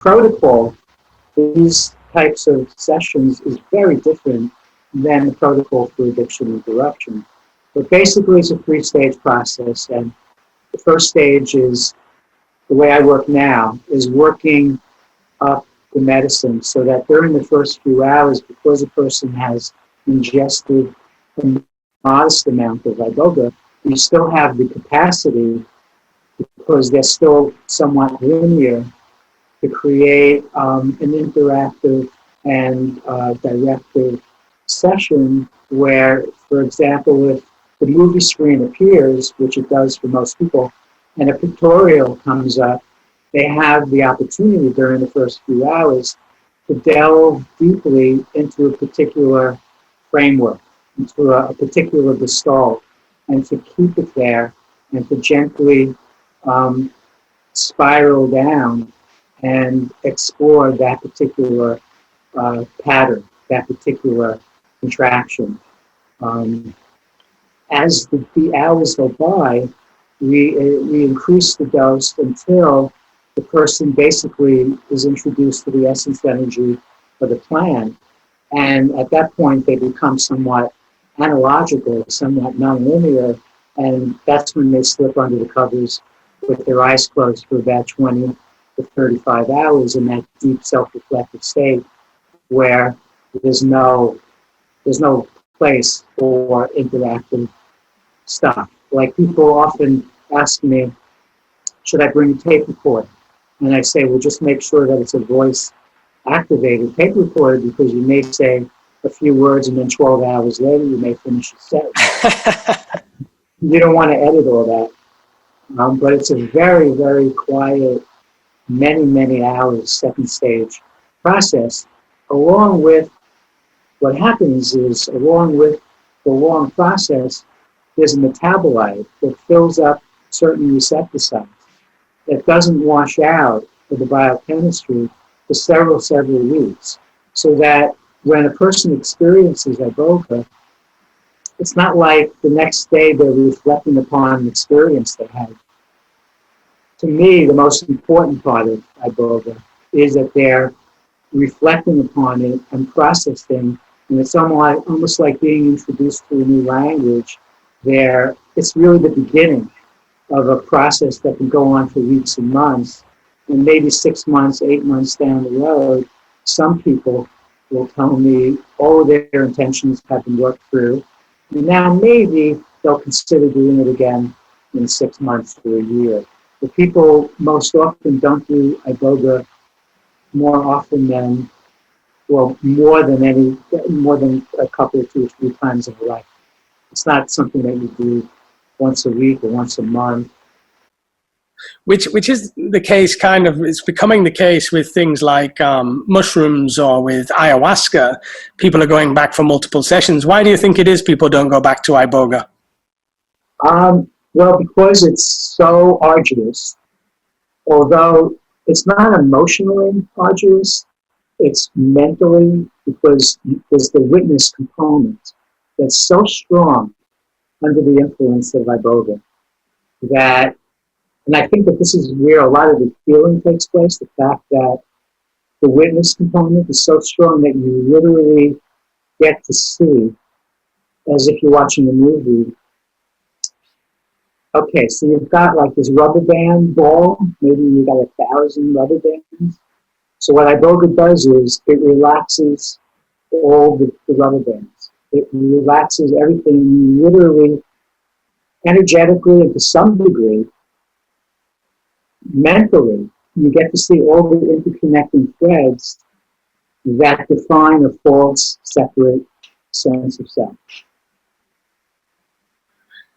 protocol for these types of sessions is very different than the protocol for addiction interruption. But basically, it's a three-stage process, and the first stage is, the way I work now, is working up the medicine so that during the first few hours, because a person has ingested a modest amount of iboga, you still have the capacity, because they're still somewhat linear, to create an interactive and directive session where, for example, if the movie screen appears, which it does for most people, and a pictorial comes up, they have the opportunity during the first few hours to delve deeply into a particular framework, into a particular gestalt, and to keep it there and to gently spiral down and explore that particular pattern, that particular contraction. As the hours go by, we increase the dose until the person basically is introduced to the essence energy of the plan. And at that point, they become somewhat analogical, somewhat nonlinear, and that's when they slip under the covers with their eyes closed for about 20 to 35 hours in that deep self-reflective state where there's no place for interactive stuff. Like, people often ask me, should I bring a tape recorder? And I say, well, just make sure that it's a voice activated tape recorder, because you may say a few words and then 12 hours later you may finish a set. You don't want to edit all that. But it's a very, very quiet, many hours second stage process. Along with what happens is, along with the long process, there's a metabolite that fills up certain receptor sites that doesn't wash out of the biochemistry for several weeks. So that when a person experiences iboga, it's not like the next day they're reflecting upon an experience they had. To me, the most important part of iboga is that they're reflecting upon it and processing, and it's almost like being introduced to a new language. It's really the beginning of a process that can go on for weeks and months, and maybe 6 months, 8 months down the road, some people will tell me all of their intentions have been worked through, and now maybe they'll consider doing it again in 6 months to a year. The people most often don't do iboga more often than, well, more than a couple, 2 or 3 times in a life. It's not something that you do once a week or once a month. Which is the case, kind of, it's becoming the case with things like mushrooms or with ayahuasca. People are going back for multiple sessions. Why do you think it is people don't go back to iboga? Well, because it's so arduous. Although it's not emotionally arduous, it's mentally, because there's the witness component that's so strong under the influence of iboga that, and I think that this is where a lot of the healing takes place, the fact that the witness component is so strong that you literally get to see, as if you're watching a movie. Okay, so you've got like this rubber band ball, maybe you've got 1,000 rubber bands. So what iboga does is it relaxes all the rubber bands. It relaxes everything, literally, energetically, and to some degree, mentally. You get to see all the interconnecting threads that define a false, separate sense of self.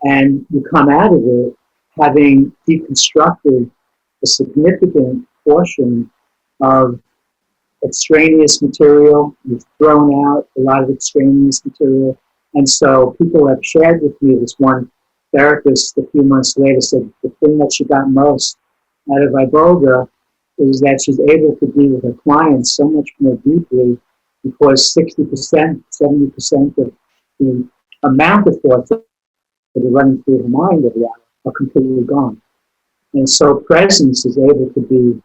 And you come out of it having deconstructed a significant portion of extraneous material. You've thrown out a lot of extraneous material. And so people have shared with me, this one therapist a few months later said the thing that she got most out of iboga is that she's able to be with her clients so much more deeply, because 60%, 70% of the amount of thoughts that are running through her mind every hour are completely gone. And so presence is able to be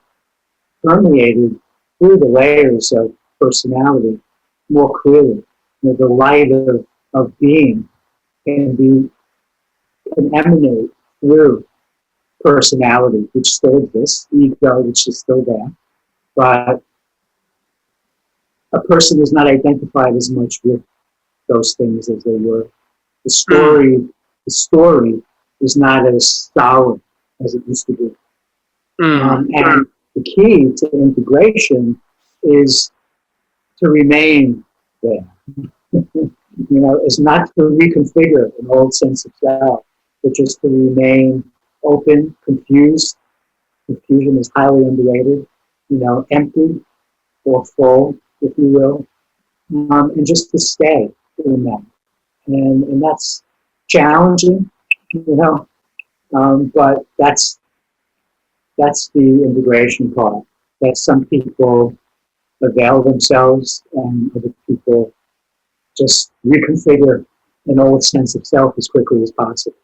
permeated through the layers of personality more clearly. The light of being can emanate through personality, which still exists, ego, which is still there, but a person is not identified as much with those things as they were. The story is not as solid as it used to be. And the key to integration is to remain there. Is not to reconfigure an old sense of self, but just to remain open, confused. Confusion is highly underrated. Empty or full, if you will, and just to stay in that. And that's challenging, but that's the integration part. That some people avail themselves and other people just reconfigure an old sense of self as quickly as possible.